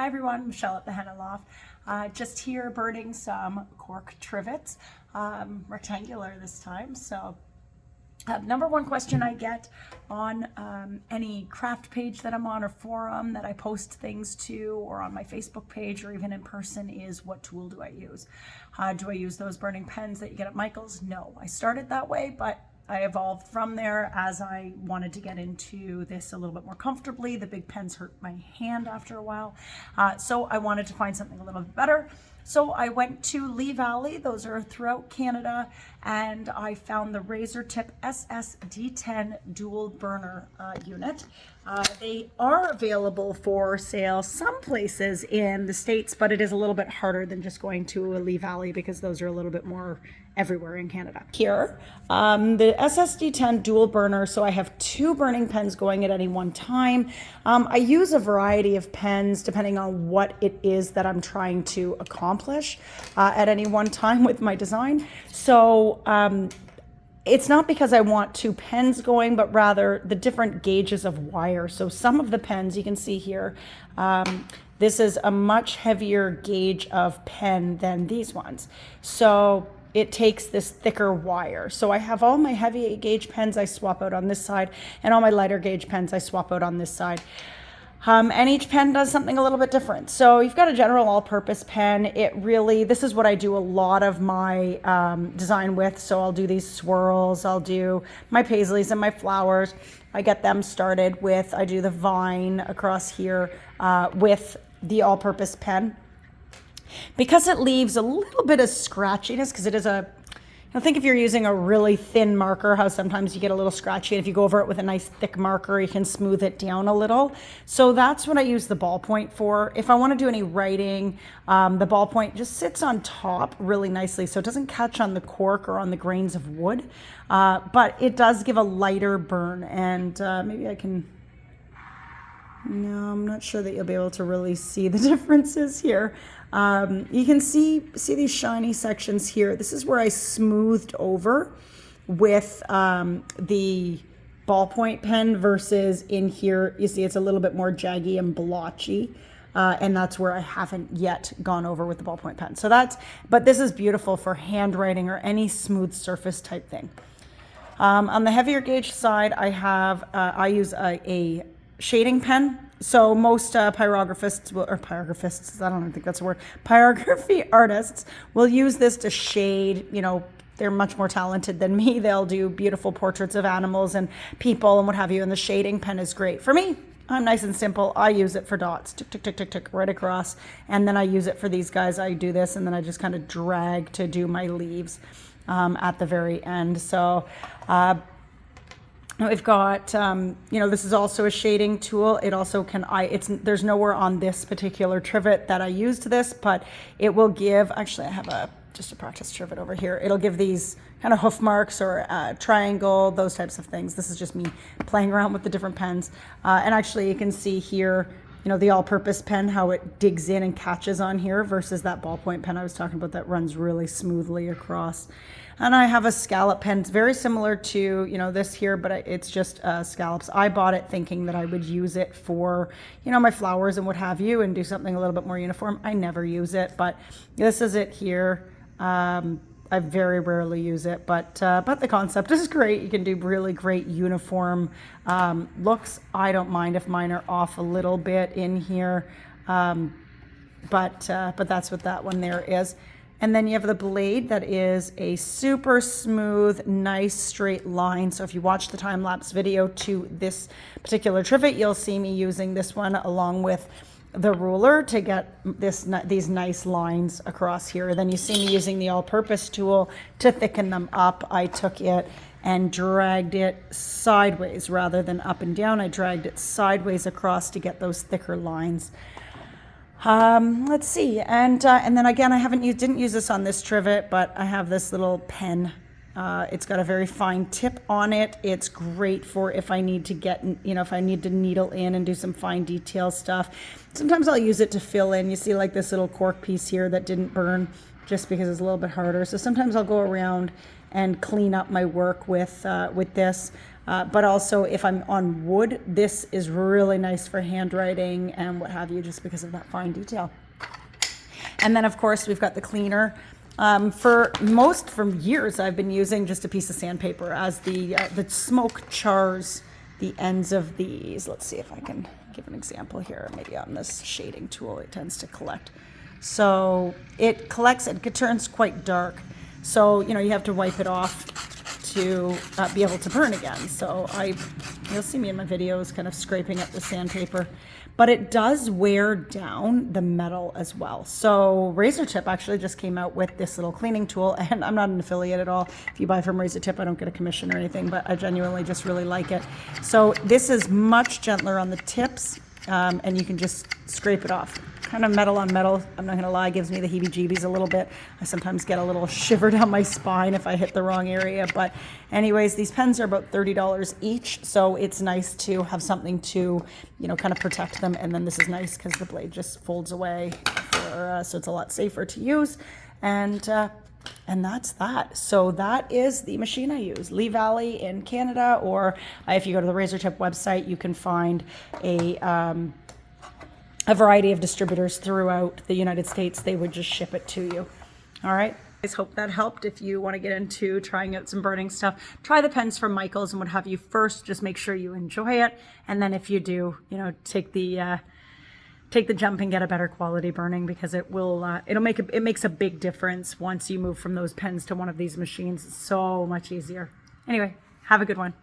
Hi everyone, Michelle at the Henna Loft. Just here burning some cork trivets, rectangular this time. So number one question I get on any craft page that I'm on or forum that I post things to, or on my Facebook page or even in person, is what tool do I use? Do I use those burning pens that you get at Michael's? No, I started that way, but I evolved from there as I wanted to get into this a little bit more comfortably. The big pens hurt my hand after a while. So I wanted to find something a little bit better. So I went to Lee Valley, those are throughout Canada, and I found the Razertip SS-D10 dual burner unit. They are available for sale some places in the States, but it is a little bit harder than just going to a Lee Valley because those are a little bit more everywhere in Canada. Here, the SS-D10 dual burner, so I have two burning pens going at any one time. I use a variety of pens depending on what it is that I'm trying to accomplish at any one time with my design. So it's not because I want two pens going, but rather the different gauges of wire. So some of the pens you can see here, this is a much heavier gauge of pen than these ones. So it takes this thicker wire. So I have all my heavy gauge pens I swap out on this side, and all my lighter gauge pens I swap out on this side. And each pen does something a little bit different. So you've got a general all-purpose pen. This is what I do a lot of my design with. So I'll do these swirls, I'll do my paisleys and my flowers. I get them started with, I do the vine across here with the all-purpose pen. Because it leaves a little bit of scratchiness, because it is think if you're using a really thin marker, how sometimes you get a little scratchy, and if you go over it with a nice thick marker, you can smooth it down a little. So that's what I use the ballpoint for. If I want to do any writing, the ballpoint just sits on top really nicely, so it doesn't catch on the cork or on the grains of wood, but it does give a lighter burn, and maybe I can... No, I'm not sure that you'll be able to really see the differences here. You can see these shiny sections here. This is where I smoothed over with the ballpoint pen versus in here, you see it's a little bit more jaggy and blotchy. And that's where I haven't yet gone over with the ballpoint pen. But this is beautiful for handwriting or any smooth surface type thing. On the heavier gauge side, I use a shading pen. So most pyrographists, I don't think that's a word, pyrography artists will use this to shade. They're much more talented than me. They'll do beautiful portraits of animals and people and what have you, and the shading pen is great. For me, I'm nice and simple. I use it for dots, tick, tick, tick, tick, tick, right across. And then I use it for these guys. I do this, and then I just kind of drag to do my leaves at the very end. So we've got, this is also a shading tool. It also there's nowhere on this particular trivet that I used this, but it will give, actually I have just a practice trivet over here. It'll give these kind of hoof marks or triangle, those types of things. This is just me playing around with the different pens. And actually you can see here, the all-purpose pen, how it digs in and catches on here versus that ballpoint pen I was talking about that runs really smoothly across. And I have a scallop pen. It's very similar to, this here, but it's just scallops. I bought it thinking that I would use it for, my flowers and what have you, and do something a little bit more uniform. I never use it, but this is it here. I very rarely use it, but the concept is great. You can do really great uniform looks. I don't mind if mine are off a little bit in here, but that's what that one there is. And then you have the blade that is a super smooth, nice straight line. So if you watch the time-lapse video to this particular trivet, you'll see me using this one along with the ruler to get these nice lines across here. Then you see me using the all-purpose tool to thicken them up. I took it and dragged it sideways rather than up and down. I dragged it sideways across to get those thicker lines. Let's see, and then again, didn't use this on this trivet, but I have this little pen. It's got a very fine tip on it. It's great for if I need to if I need to needle in and do some fine detail stuff. Sometimes I'll use it to fill in. You see like this little cork piece here that didn't burn just because it's a little bit harder. So sometimes I'll go around and clean up my work with this. but also if I'm on wood, this is really nice for handwriting and what have you, just because of that fine detail. And then of course we've got the cleaner. For years I've been using just a piece of sandpaper as the smoke chars the ends of these. Let's see if I can give an example here. Maybe on this shading tool, it tends to collect. So it collects, it turns quite dark. So, you know, you have to wipe it off to be able to burn again. So you'll see me in my videos kind of scraping up the sandpaper, but it does wear down the metal as well. So Razertip actually just came out with this little cleaning tool, and I'm not an affiliate at all. If you buy from Razertip, I don't get a commission or anything, but I genuinely just really like it. So this is much gentler on the tips, and you can just scrape it off. Kind of metal on metal, I'm not gonna lie, gives me the heebie-jeebies a little bit. I sometimes get a little shiver down my spine if I hit the wrong area. But anyways, these pens are about $30 each, so it's nice to have something to, you know, kind of protect them. And then this is nice because the blade just folds away, so it's a lot safer to use. And that's that. So that is the machine I use, Lee Valley in Canada, or if you go to the Razertip website, you can find a variety of distributors throughout the United States. They would just ship it to you. All right. I hope that helped. If you want to get into trying out some burning stuff, try the pens from Michaels and what have you first. Just make sure you enjoy it. And then if you do, you know, take the jump and get a better quality burning, because it makes a big difference once you move from those pens to one of these machines. It's so much easier. Anyway, have a good one.